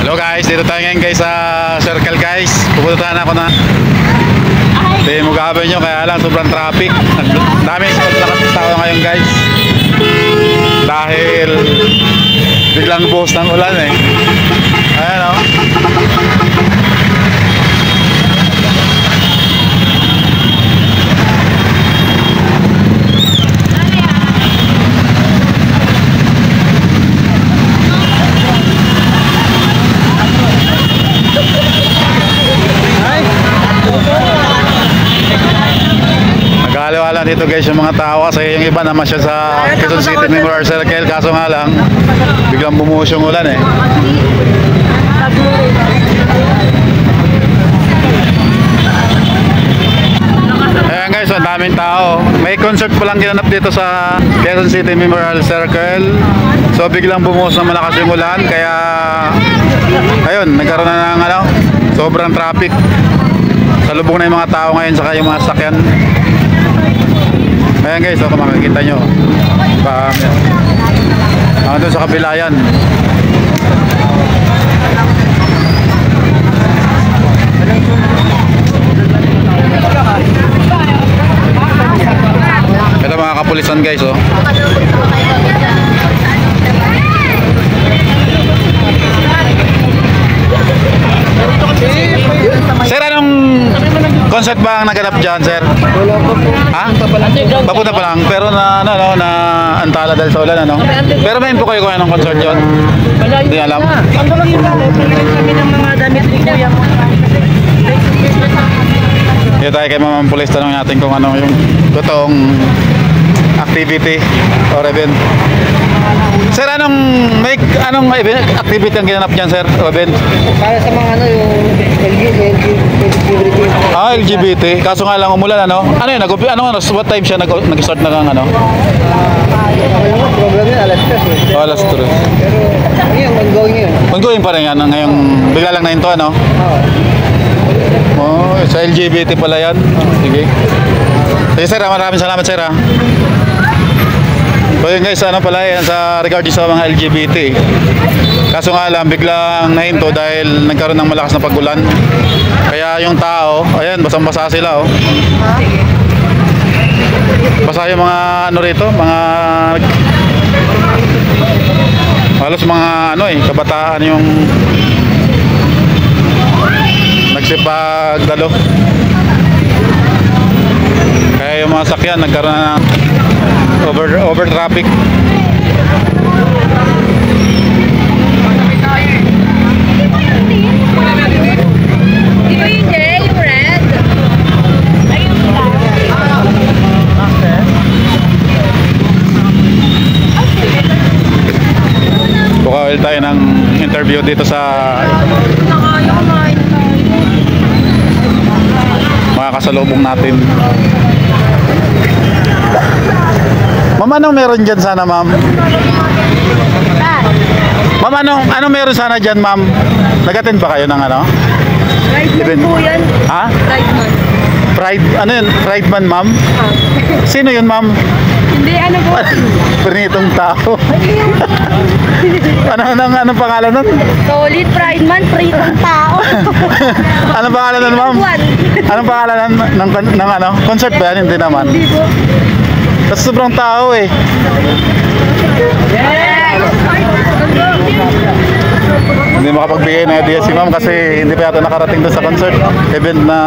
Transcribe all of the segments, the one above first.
Hello guys, dito tayo ngayon guys sa Circle guys. Pupuntahan ako na Mugabe nyo, kaya lang sobrang traffic. Daming lakas ng tao ngayon guys. Dahil biglang buhos ng ulan eh. Ayan o. Nagkaliwala dito guys yung mga tao kasi yung iba naman siya sa Quezon City Memorial Circle, kaso nga lang biglang bumuhos yung ulan eh. Ayan guys, ang daming tao. May concert pa lang ginanap dito sa Quezon City Memorial Circle. So biglang bumuhos ng malakas yung ulan, kaya ayun, nagkaroon na ng sobrang traffic. Salubong na yung mga tao ngayon saka yung mga sakyan. Ayan guys, kung makikita nyo doon sa kabila yan. Ito mga kapulisan guys oh. Sir, anong concert ba ang naganap dyan, sir? Wala pa po. Ha? Papunta pa lang, pero na antala dahil sa ulan, ano? Pero may info kayo kung anong concert yun? Hindi alam. Ang lang yun lang. Kami ng mga damit ni Kuya mo. Dito tayo kay Mamang Pulis, tanong natin kung ano yung totoong activity or event. Sir, anong activity ang ginanap dyan, sir? O event? Para sa mga yung LGBT. Ah, LGBT. Kaso nga lang umulan, ano? Ano yun? What time siya nag-start na kang ano? Program yun, alas 3. Alas 3. Pero, ngayon, ongoing yun. Ongoing pa rin yan. Ngayong bigla lang na ito, ano? Oh, sa LGBT pala yan. Sige. Sige, sir. Maraming salamat, sir. So yun guys, ano pala yan sa regarding sa mga LGBT. Kaso nga lang biglang nahinto dahil nagkaroon ng malakas na pagulan. Kaya yung tao, ayan, basang-basa sila oh. Basa yung mga ano rito, mga halos mga kabataan yung nagsipagdalo. Kaya yung mga sakyan nagkaroon ng over traffic. Ito yung Jay, yung red. Ayun ba? Bukawil tayo ng interview dito sa mga kasalubong natin. Ma'am, anong meron dyan sana, ma'am? Ma'am, anong meron sana dyan, ma'am? Nag-attend ba kayo ng ano? Pride man po yan. Ha? Pride man. Pride, ano yun? Pride man, ma'am? Sino yun, ma'am? Hindi, ano po? Pernitong tao. Anong pangalan nun? Solid Pride man, pritong tao. Anong pangalan nun, ma'am? Anong pangalan ng ano? Concert ba yan? Hindi naman. Hindi po. Kasi sobrang tao eh. Hindi makapagbigay ng idea si ma'am kasi hindi pa yata nakarating doon sa concert event na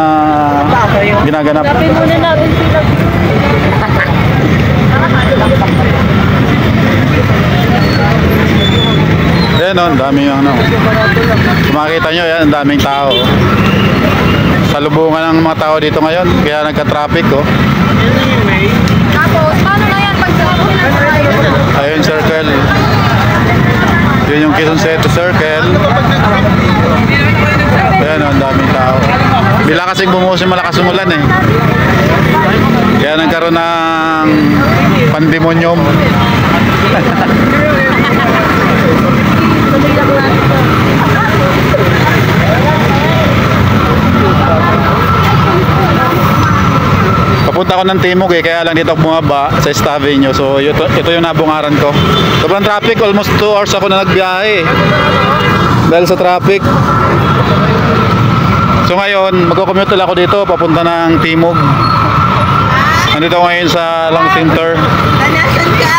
ginaganap. Sabi muna natin sila. Yan o, ang dami yung kung makikita nyo yan, ang daming tao. Salubungan ng mga tao dito ngayon, kaya nagka-traffic oh. Tapos, paano na yan pag Ayun, circle. Yun yung Quezon City Circle. Ayan, ang daming tao. Bila kasing bumuhos yung malakas umulan eh. Kaya nagkaroon ng pandemonium. Papunta ako ng Timog eh, kaya lang dito ako bumaba sa Staff Avenue. So ito yung nabungaran ko. Sobrang traffic, almost 2 hours ako na nagbiyahe. dahil sa traffic. So ngayon, magko-commute ako dito papunta ng Timog. Nandito ako ngayon sa Long Center. Nasaan ka?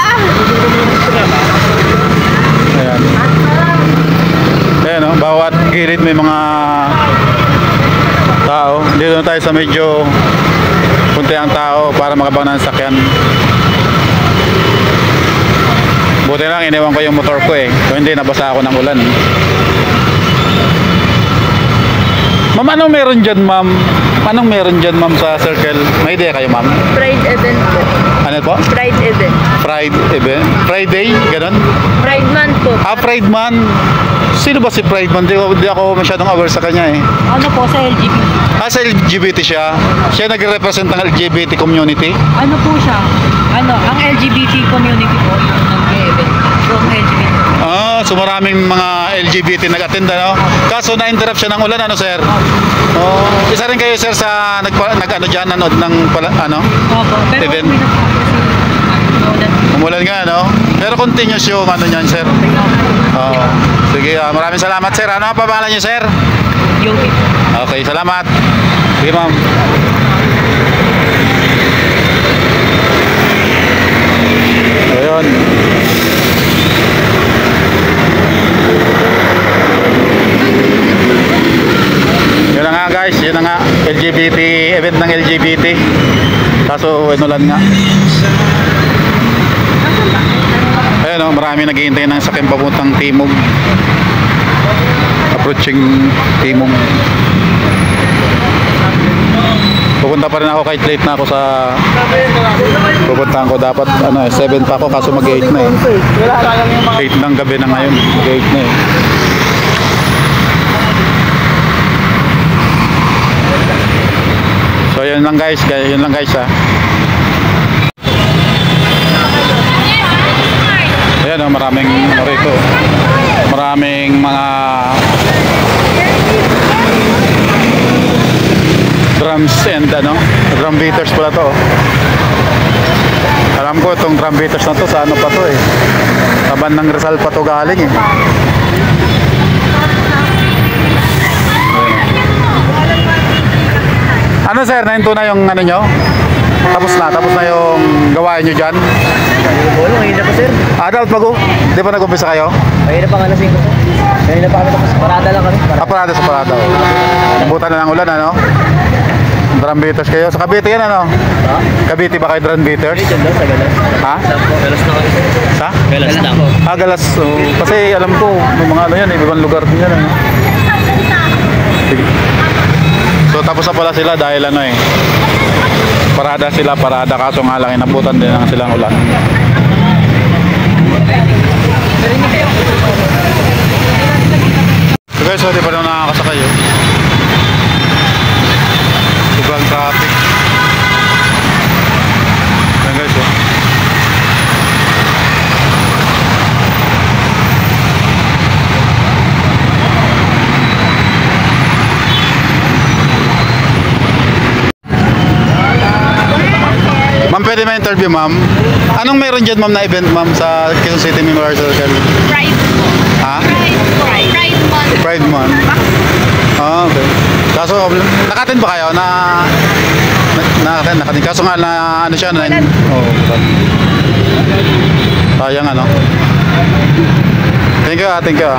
Ayan. Ayan o, bawat gilid may mga tao. Dito na tayo sa medyo punti ang tao para makabang ng sakyan. Buti lang, iniwan ko yung motor ko eh. Kung hindi, nabasa ako ng ulan. Ma'am, anong meron dyan, ma'am? Anong meron dyan, ma'am, sa Circle? May idea kayo, ma'am? Pride event po. Ano po? Pride event. Pride event? Friday? Ganon? Pride month po. Pride man. Sino ba si Pride man? Di ako masyadong aware sa kanya eh. Ano po sa LGBT? Sa LGBT siya. Siya nagre-represent ng LGBT community. Ano po siya? Ano, ang LGBT community po yung nag-event. From LGBT. So maraming mga LGBT nag-attend, ano? Kaso na-interrupt siya ng ulan, ano, sir? Oh, isa rin kayo, sir, sa nag-ano dyan, nanood ng ano? Opo. Pero Event. Umulan nga, no? Pero continuous yung ano niyan, sir. Oh. Sige, maraming salamat, sir. Ano ang pangalan niyo, sir? Yogi. Okay, salamat. Sige, ma'am. Ayun. Yun na nga, guys. Yun na nga. LGBT, event ng LGBT. Kaso, ano lang nga. Ayun, oh, marami naghihintay ng sakyan papuntang Timog. Approaching Timog. Pupunta pa rin ako kahit late na ako sa pupuntahan ko. Dapat ano 7 pa ako kaso mag-8 na eh. 8 ng gabi na ngayon. Mag-8 na eh. So yun lang guys. Yun lang guys ha. Ayan oh, maraming ano rito. Maraming mga drums and ano, drum beaters pala to. Alam ko itong drum beaters na to sa ano pa to eh. Taban ng Rizal pa to galing eh. Ano sir, nahinto na yung ano nyo? Tapos na yung gawain nyo dyan? Ngayon na po, sir. Dapat bago? Di ba nag-umpisa kayo? Ngayon na pa nga lasing ko. Ngayon na pa kami tapos. Parada lang kami. Parada sa parada. Butan na ng ulan ano? Drum beaters kayo. Sa Cavite yan ano? Ha? Cavite ba kayo drum beaters? Dito daw sa Galas. Ha? Galas na kami. Sa? Galas lang. Galas. Kasi alam ko, may mga ano yan, ibang lugar din yan. Ano? Sige. So tapos na pala sila dahil ano eh. Parada sila, kaso nga lang inabutan din ng silang ulan. So guys, so di pa naman nakakasakay eh. Sobrang traffic. Ayan guys oh. Ma'am, pwede ma-interview ma'am? Anong meron dyan ma'am na event ma'am sa Quezon City Memorial Circle? Pride. Ha? Pride month. Pride month. Okay. Kaso, nakatin ba kayo na nakatin? Kaso nga na ano siya na sayang ano. Thank you thank you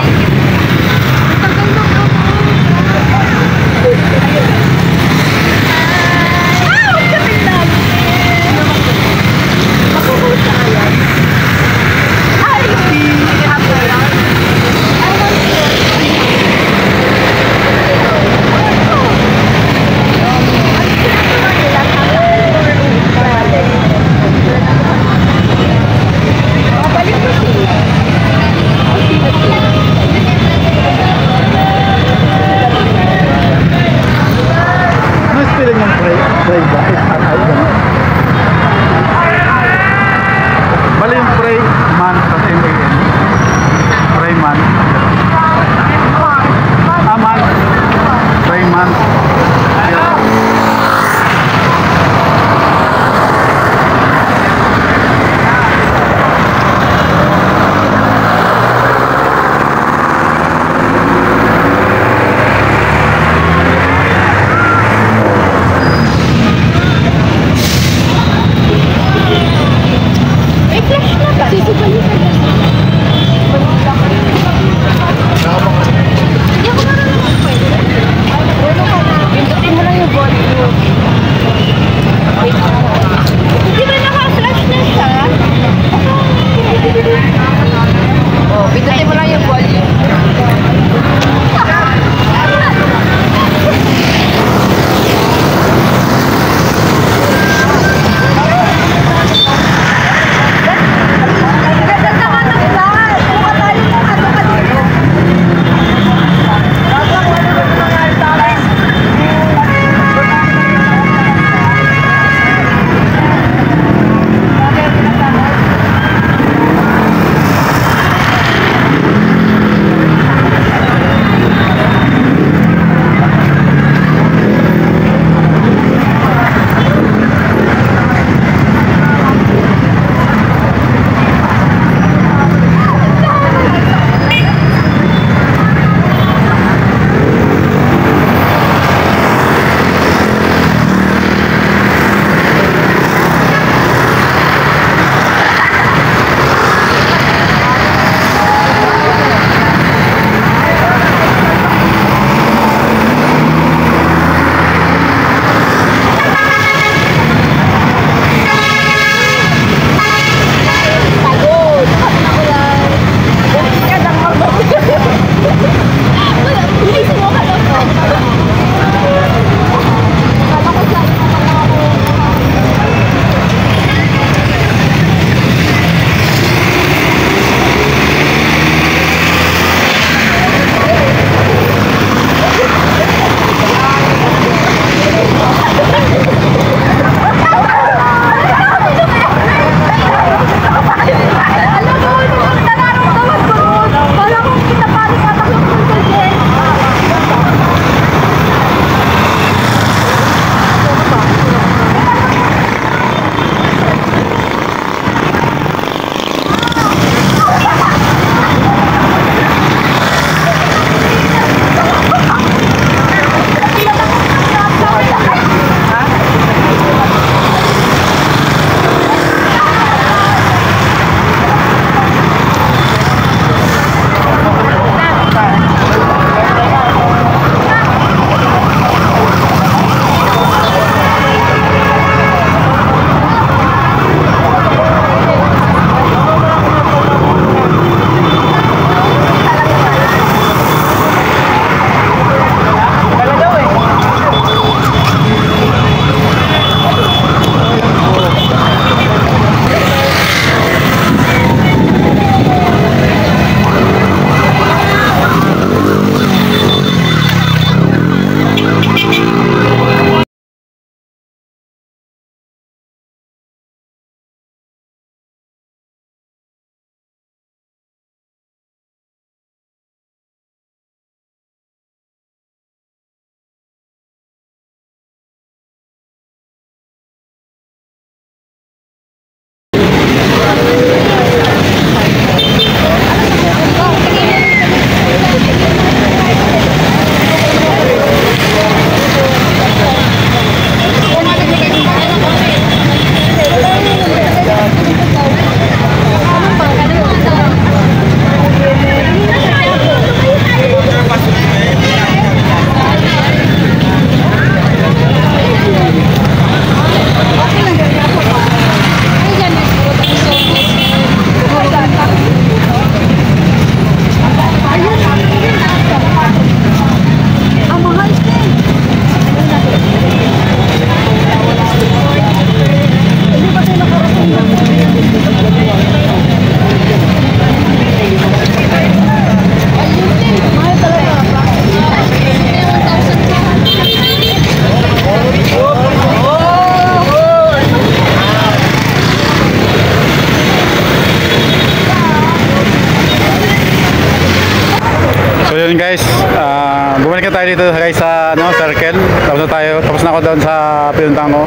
guys, bumalik na tayo dito guys sa ano, circle. Tapos na ako doon sa pinuntahan ko.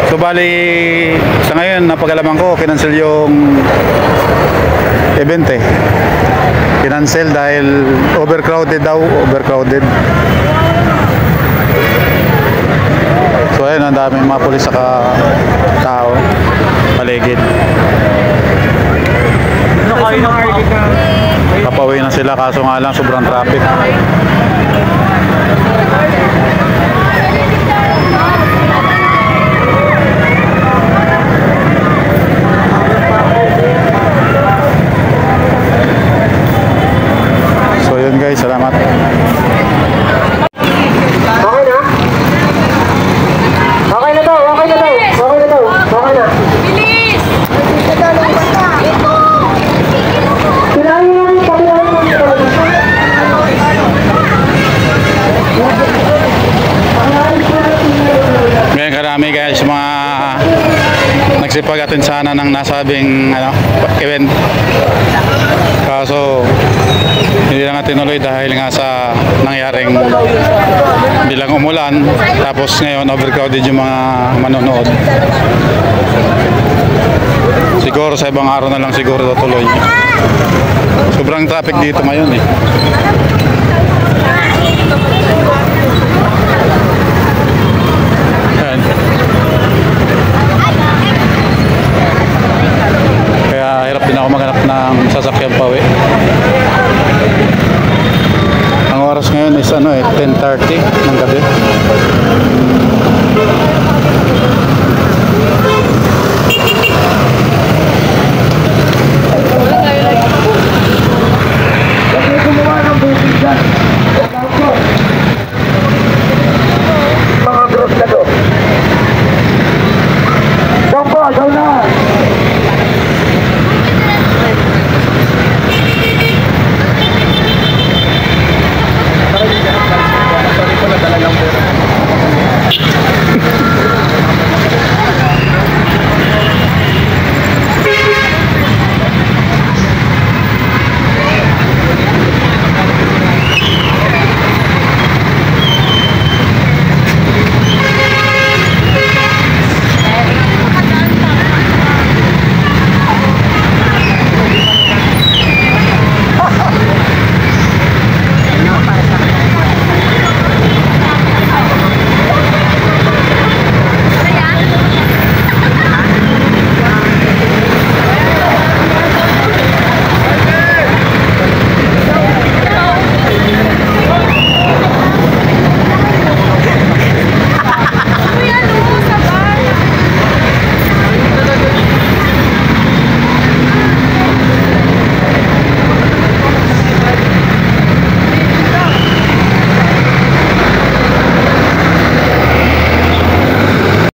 So bali, sa ngayon napagalaman ko, kinancel yung event eh. Kinancel dahil overcrowded daw, overcrowded. So ayun, ang daming mga pulis saka tao paligid. Papauwi na sila kaso nga lang sobrang traffic. So yun guys, salamat. Okay na? Okay na to, okay na to, okay na to, okay na. Bilis! Ito! Kailangan namin pakilayan ng ito. Ngayon karami guys mga nagsipag-attend sana ng nasabing ano, event. Kaso hindi lang tinuloy dahil nga sa nangyaring bilang umulan, tapos ngayon overcrowded yung mga manonood. Siguro sa ibang araw na lang siguro tutuloy. Sobrang traffic dito ngayon eh. Ayan. Kaya hirap din ako maghanap ng sasakyan pa uwi. Ang oras ngayon is ano eh, 10:30 ng gabi.